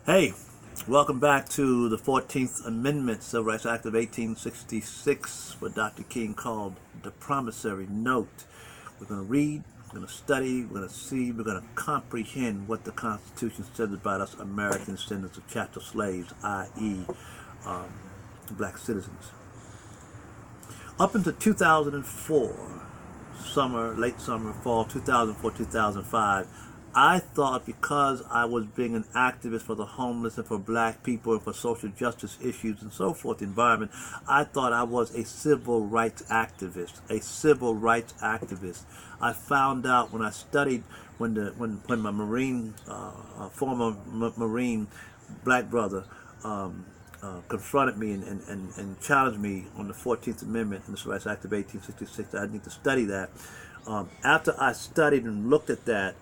Hey, welcome back to the 14th Amendment, Civil Rights Act of 1866, what Dr. King called the promissory note. We're going to read, we're going to study, we're going to see, we're going to comprehend what the Constitution says about us American descendants of chattel slaves, i.e., black citizens. Up until 2004, late summer, fall 2004, 2005, I thought because I was being an activist for the homeless and for black people and for social justice issues and so forth, environment, I thought I was a civil rights activist, I found out when I studied, when my Marine, former Marine black brother confronted me and challenged me on the 14th Amendment in the Civil Rights Act of 1866, I need to study that. After I studied and looked at that,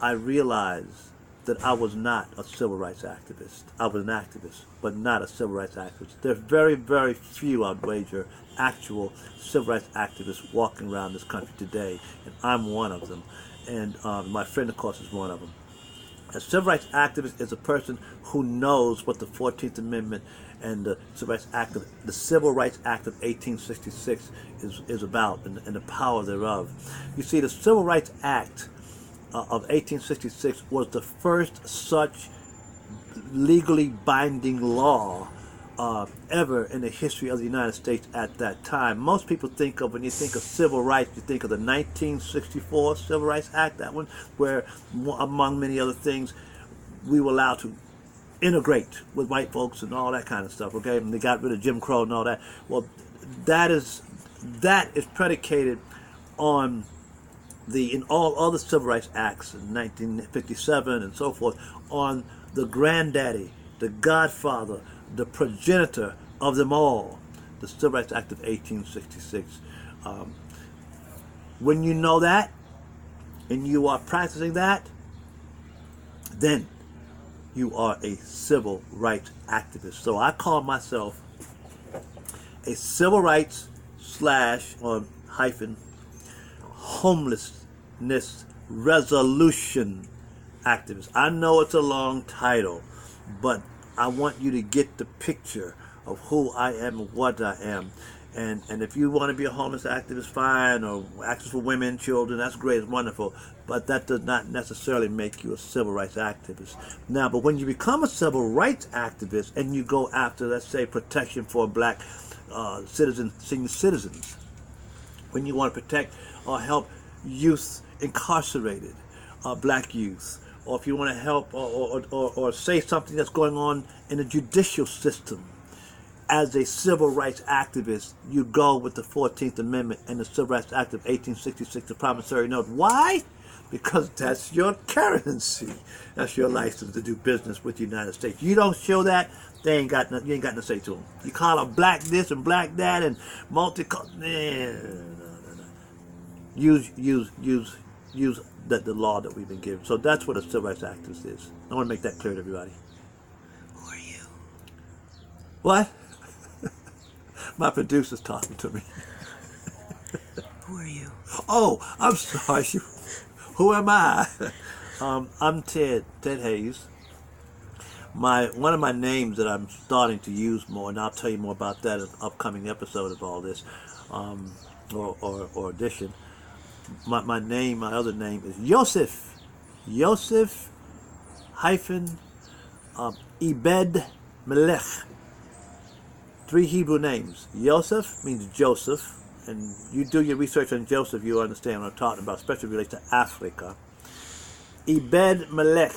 I realized that I was not a civil rights activist. I was an activist, but not a civil rights activist. There are very, very few, I'd wager, actual civil rights activists walking around this country today, and I'm one of them. And my friend, of course, is one of them. A civil rights activist is a person who knows what the 14th Amendment and the Civil Rights Act of 1866 is about, and the power thereof. You see, the Civil Rights Act of 1866 was the first such legally binding law ever in the history of the United States at that time. Most people think of, when you think of civil rights, you think of the 1964 Civil Rights Act, that one, where, among many other things, we were allowed to integrate with white folks and all that kind of stuff, okay? And they got rid of Jim Crow and all that. Well, that is predicated on in all other civil rights acts in 1957 and so forth, on the granddaddy, the godfather, the progenitor of them all, the Civil Rights Act of 1866. When you know that and you are practicing that, then you are a civil rights activist. So I call myself a civil rights homelessness resolution activist. I know it's a long title, but I want you to get the picture of who I am and what I am. And if you want to be a homeless activist, fine, or activist for women, children, that's great, it's wonderful. But that does not necessarily make you a civil rights activist. Now, but when you become a civil rights activist and you go after, let's say, protection for black senior citizens, when you want to protect or help youth incarcerated, black youth, or if you want to help or say something that's going on in the judicial system, as a civil rights activist, you go with the 14th Amendment and the Civil Rights Act of 1866, the promissory note. Why? Because that's your currency. That's your license to do business with the United States. You don't show that, you ain't got nothing to say to them. You call them black this and black that and multicultural. Use the law that we've been given. So that's what a civil rights activist is. I want to make that clear to everybody. Who are you? What? My producer's talking to me. Who are you? Oh, I'm sorry. Who am I? I'm Ted Hayes. One of my names that I'm starting to use more, and I'll tell you more about that in an upcoming episode of all this, or edition. My other name is Yosef Ebed Melech. 3 Hebrew names. Yosef means Joseph, and you do your research on Joseph, you understand what I'm talking about, especially related to Africa. Ebed Melech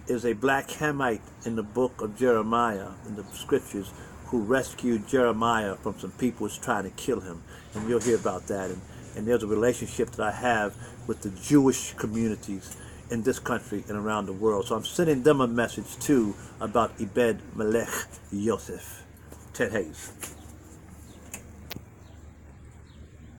is a black Hamite in the book of Jeremiah, in the scriptures, who rescued Jeremiah from some people who was trying to kill him, and you'll hear about that. And there's a relationship that I have with the Jewish communities in this country and around the world. So I'm sending them a message too about Ebed Melech Yosef. Ted Hayes.